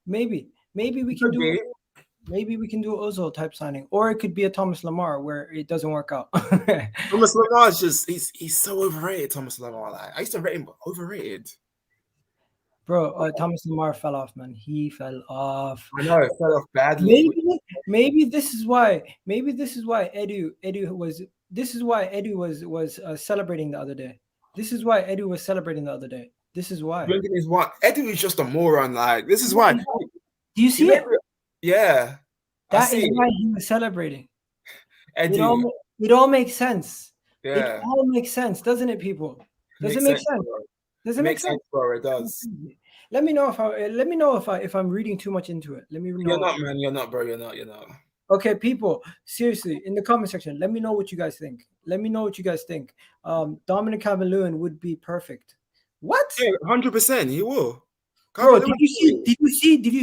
Maybe we can do. Maybe we can do an Ozil type signing, or it could be a Thomas Lemar where it doesn't work out. Thomas Lemar is just he's so overrated. Thomas Lemar, like I used to rate him, but overrated. Bro, Thomas Lemar fell off, man. He fell off. I know, it fell off badly. Maybe this is why. Maybe this is why Eddie was. This is why Eddie was celebrating the other day. This is why Eddie was celebrating the other day. This is why. Eddie was just a moron. Like this is why. Do you see it? Yeah. That is why he was celebrating. Eddie. It all makes sense. Yeah. It all makes sense, doesn't it, people? Does it make sense? Does it make sense, bro? It does. Let me know if I'm reading too much into it. Let me know. You're not, man. You're not, bro. You're not. Okay, people, seriously, in the comment section, let me know what you guys think. Dominic Calvert-Lewin would be perfect. What? Yeah, 100%. He will. Bro, did you see did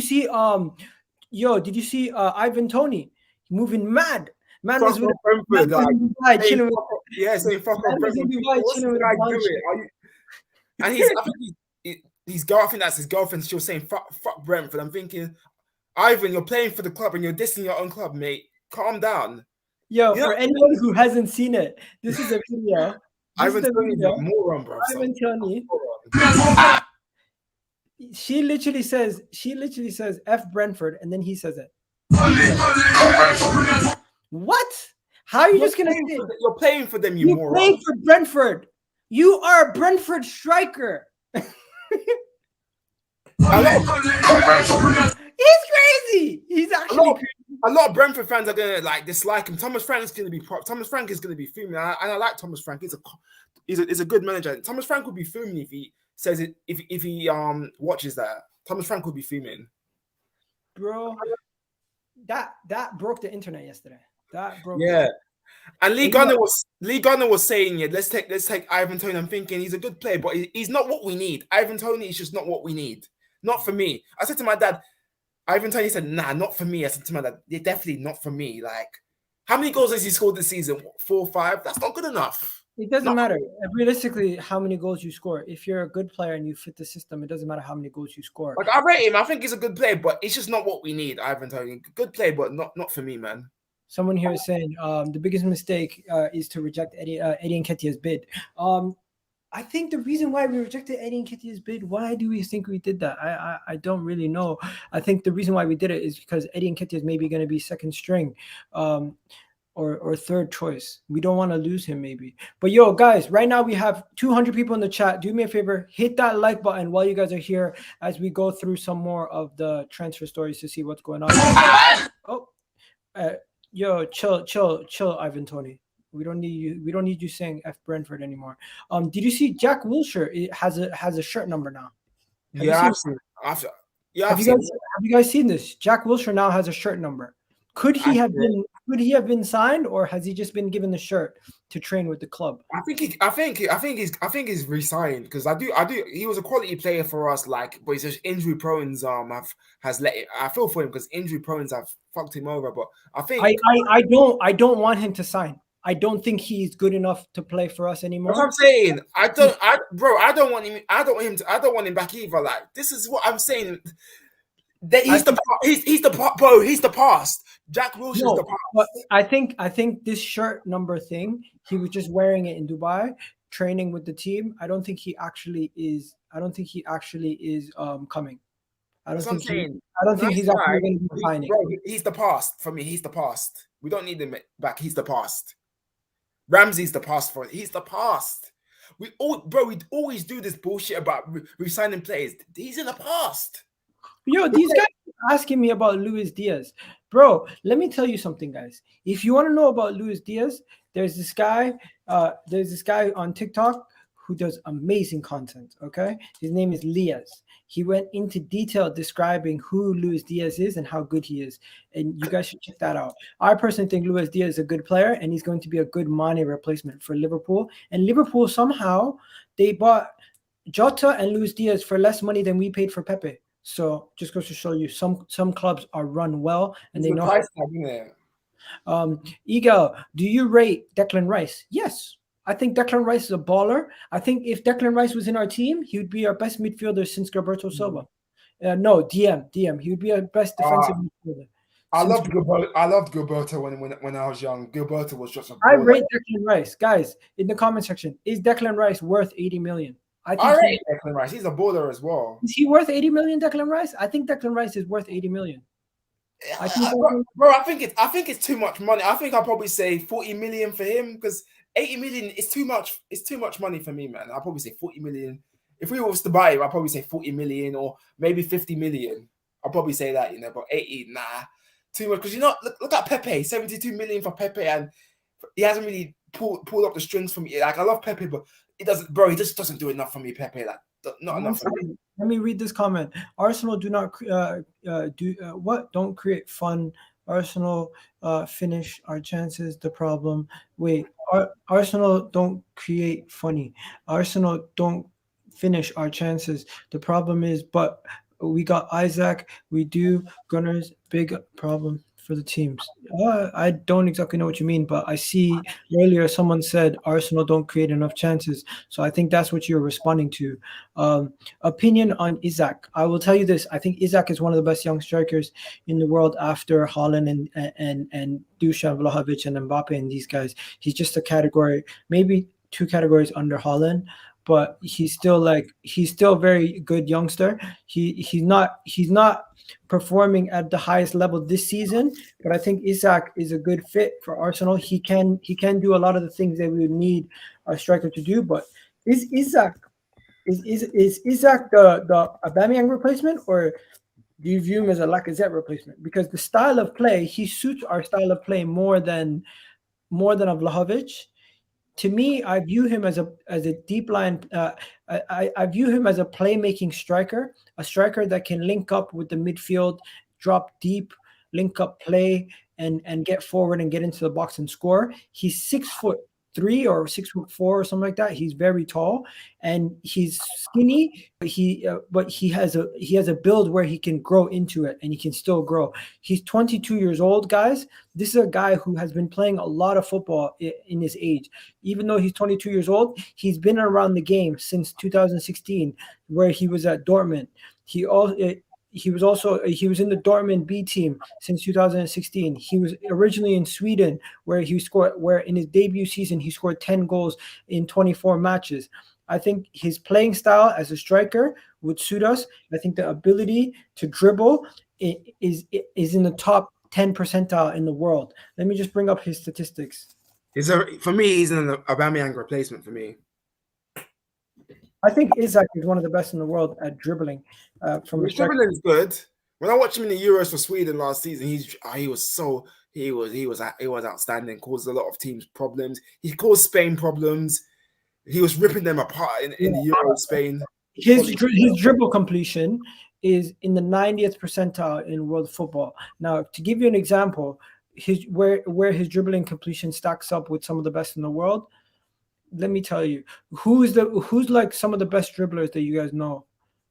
you see Ivan Toney moving mad? Man was with Dubai chilling with saying fuck off Brentford. And his girl, I think that's his girlfriend. She was saying fuck Brentford. I'm thinking, Ivan, you're playing for the club and you're dissing your own club, mate. Calm down. Yo, for anyone who hasn't seen it, this is a video. Ivan Toney's a moron, bro. Ivan Toney. She literally says F Brentford, and then he says it. What? How are you just gonna say you're playing for them, you moron? You're playing for Brentford. You are a Brentford striker. He's crazy. He's actually crazy. A lot of Brentford fans are gonna dislike him. Thomas Frank is gonna be fuming, and I like Thomas Frank. He's a good manager. Thomas Frank would be fuming if he says it. If he watches that, Thomas Frank would be fuming. Bro, that broke the internet yesterday. That broke. Yeah. And Lee Gunner was saying, let's take Ivan Toney. I'm thinking he's a good player, but he's not what we need. Ivan Toney is just not what we need. Not for me. I said to my dad, Ivan Toney said, nah, not for me. I said to my dad, yeah, definitely not for me. Like, how many goals has he scored this season? 4 or 5? That's not good enough. It doesn't matter. Realistically, how many goals you score. If you're a good player and you fit the system, it doesn't matter how many goals you score. Like, I rate him. I think he's a good player, but it's just not what we need, Ivan Toney. Good player, but not for me, man. Someone here is saying the biggest mistake is to reject Eddie Nketiah's bid. I think the reason why we rejected Eddie Nketiah's bid, why do we think we did that? I don't really know. I think the reason why we did it is because Eddie Nketiah is maybe going to be second string or third choice. We don't want to lose him maybe. But yo, guys, right now we have 200 people in the chat. Do me a favor, hit that like button while you guys are here as we go through some more of the transfer stories to see what's going on. Yo, chill, Ivan Toney. We don't need you saying F Brentford anymore. Did you see Jack Wilshere? It has a shirt number now. Have you guys seen this? Jack Wilshere now has a shirt number. Could he have been signed, or has he just been given the shirt to train with the club? I think he's re-signed, because I do he was a quality player for us, but he's just injury prone. I feel for him because injury prone have fucked him over. But I think I don't want him to sign. I don't think he's good enough to play for us anymore. That's what I'm saying. I don't want him. I don't want him back either. Like, this is what I'm saying. He's the past. Jack Wilshere is the past. But I think this shirt number thing, he was just wearing it in Dubai, training with the team. I don't think he actually is coming. I don't think he's actually going to be signing. Bro, he's the past for me. He's the past. We don't need him back. He's the past. Ramsey's the past for it. He's the past. We always do this bullshit about re-signing players. He's in the past. Yo, these guys are asking me about Luis Diaz. Bro, let me tell you something, guys. If you want to know about Luis Diaz, there's this guy on TikTok who does amazing content. Okay, his name is Liaz. He went into detail describing who Luis Diaz is and how good he is, and you guys should check that out. I personally think Luis Diaz is a good player, and he's going to be a good Mane replacement for Liverpool. And Liverpool somehow they bought Jota and Luis Diaz for less money than we paid for Pepe. So just goes to show you some clubs are run well and It's they the know. price tag, isn't it? Egal, do you rate Declan Rice? Yes. I think Declan Rice is a baller. I think if Declan Rice was in our team, he would be our best midfielder since Gilberto Silva. No, DM. He would be our best defensive midfielder. I loved Gilberto when I was young. Gilberto was just a I baller. rate Declan Rice. Guys, in the comment section, is Declan Rice worth 80 million? I rate Declan Rice. He's a baller as well. Is he worth 80 million, Declan Rice? I think Declan Rice is worth 80 million. I think it's too much money. I think I'll probably say 40 million for him because 80 million is too much. It's too much money for me, man. I'll probably say 40 million. If we was to buy him, I'll probably say 40 million or maybe 50 million. I'll probably say that, but 80, nah, too much. Because look at Pepe, 72 million for Pepe, and he hasn't really pulled up the strings for me. Like I love Pepe, but he just doesn't do enough for me, Pepe. Like not enough for me. Let me read this comment. Arsenal do not don't create fun. Arsenal finish our chances. The problem. Wait, Arsenal don't create funny. Arsenal don't finish our chances. The problem is, but we got Isak. We do. Gunners, big problem for the teams. I don't exactly know what you mean, but I see earlier someone said Arsenal don't create enough chances. So I think that's what you're responding to. Opinion on Isak. I will tell you this. I think Isak is one of the best young strikers in the world after Haaland and Dusan Vlahovic and Mbappe and these guys. He's just a category, maybe 2 categories under Haaland. But he's still a very good youngster. He's not performing at the highest level this season, but I think Isak is a good fit for Arsenal. He can do a lot of the things that we would need a striker to do. But is Isak the Aubameyang replacement, or do you view him as a Lacazette replacement? Because the style of play, he suits our style of play more than a Vlahovic. To me, I view him as a deep line. I view him as a playmaking striker, a striker that can link up with the midfield, drop deep, link up play, and get forward and get into the box and score. He's 6'3" or 6'4" or something like that. He's very tall and he's skinny, but he has a build where he can grow into it and he can still grow. He's 22 years old, guys. This is a guy who has been playing a lot of football in his age. Even though he's 22 years old, he's been around the game since 2016, where he was at Dortmund. He was in the Dortmund B team since 2016. He was originally in Sweden, where in his debut season he scored 10 goals in 24 matches. I think his playing style as a striker would suit us. I think the ability to dribble is in the top 10 percentile in the world. Let me just bring up his statistics. For me, he's an Aubameyang replacement for me. I think Isak is one of the best in the world at dribbling. His dribbling is good. When I watched him in the Euros for Sweden last season, he was outstanding. Caused a lot of teams problems. He caused Spain problems. He was ripping them apart in the Euro Spain. His dribble completion is in the 90th percentile in world football. Now, to give you an example, where his dribbling completion stacks up with some of the best in the world. Let me tell you, who's like some of the best dribblers that you guys know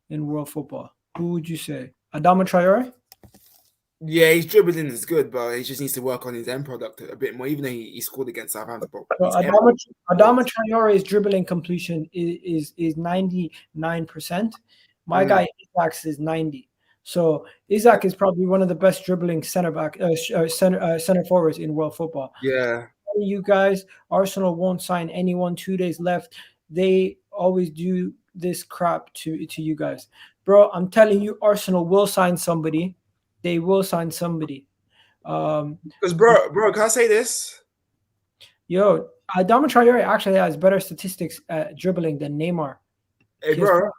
in world football? Who would you say? Adama Traore? Yeah, his dribbling is good, but he just needs to work on his end product a bit more. Even though he scored against Southampton, so Adama Traore's dribbling completion is 99%. My guy Isak's is 90. So Isak is probably one of the best dribbling center forwards in world football. Yeah. You guys, Arsenal won't sign anyone. 2 days left. They always do this crap to you guys, bro. I'm telling you, Arsenal will sign somebody. They will sign somebody. Because bro, can I say this? Yo, Adama Traore actually has better statistics at dribbling than Neymar. Hey, bro.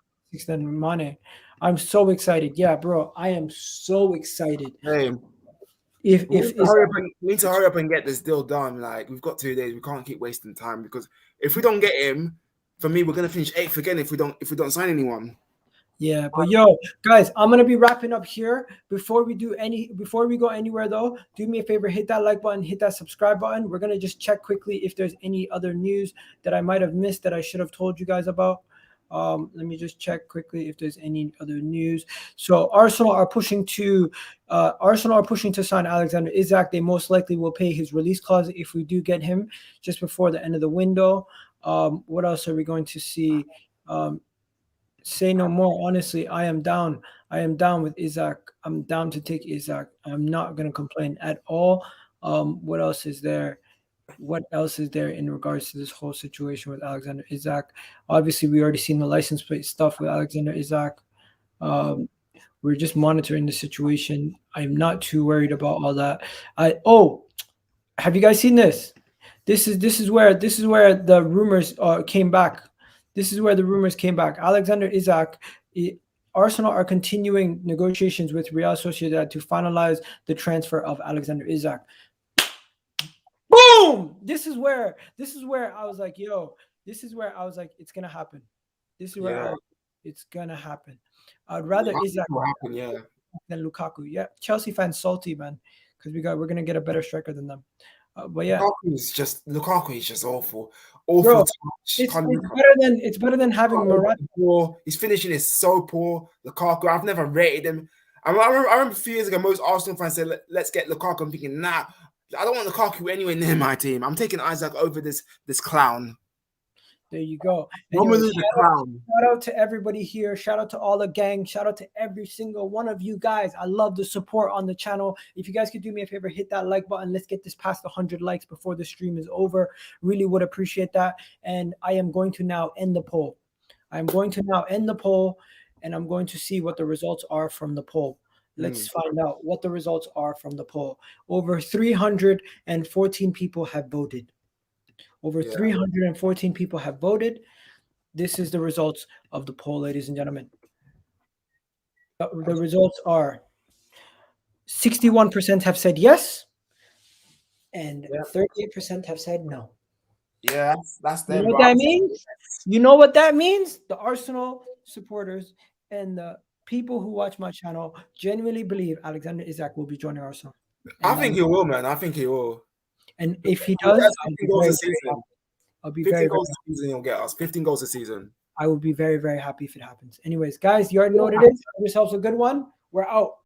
Than Mane. I'm so excited. Yeah, bro. I am so excited. Hey. We need to hurry up and get this deal done. Like, we've got 2 days. We can't keep wasting time because if we don't get him, for me, we're gonna finish 8th again if we don't sign anyone. Yeah, but yo, guys, I'm gonna be wrapping up here. Before we go anywhere though, do me a favor, hit that like button, hit that subscribe button. We're gonna just check quickly if there's any other news that I might have missed that I should have told you guys about. Let me just check quickly if there's any other news. So Arsenal are pushing to sign Alexander Isak. They most likely will pay his release clause if we do get him just before the end of the window. What else are we going to see? Say no more. Honestly, I am down. I am down with Isak. I'm down to take Isak. I'm not going to complain at all. What else is there? What else is there in regards to this whole situation with Alexander Isak? Obviously, we already seen the license plate stuff with Alexander Isak. We're just monitoring the situation. I'm not too worried about all that. Have you guys seen this? This is where the rumors came back. This is where the rumors came back. Alexander Isak, Arsenal are continuing negotiations with Real Sociedad to finalize the transfer of Alexander Isak. Boom! This is where I was like, yo, this is where I was like, it's gonna happen. This is where it's gonna happen. I'd rather Isak than Lukaku. Yeah, Chelsea fans salty, man, because we're gonna get a better striker than them. But yeah, Lukaku is just awful. Bro, Touch. it's better than having Morata. His finishing is so poor. Lukaku, I've never rated him. I remember a few years ago, most Arsenal fans said, "Let's get Lukaku." I'm thinking, nah, I don't want Lukaku anywhere near my team. I'm taking Isak over this clown. There you go. Anyway, shout out to everybody here. Shout out to all the gang. Shout out to every single one of you guys. I love the support on the channel. If you guys could do me a favor, hit that like button. Let's get this past 100 likes before the stream is over. Really would appreciate that. And I am going to now end the poll. And I'm going to see what the results are from the poll. Let's find out what the results are from the poll. Over 314 people have voted. 314 people have voted. This is the results of the poll, ladies and gentlemen. The results are 61% have said yes, and 38% have said no. Yeah, that's them. You know what that means? You know what that means? The Arsenal supporters and the people who watch my channel genuinely believe Alexander Isak will be joining Arsenal. I think he will, man. I think he will. And if he does, I'll be 15 goals a season he'll get us. 15 goals a season. I will be very, very happy if it happens. Anyways, guys, you already know what it is. Have yourselves a good one. We're out.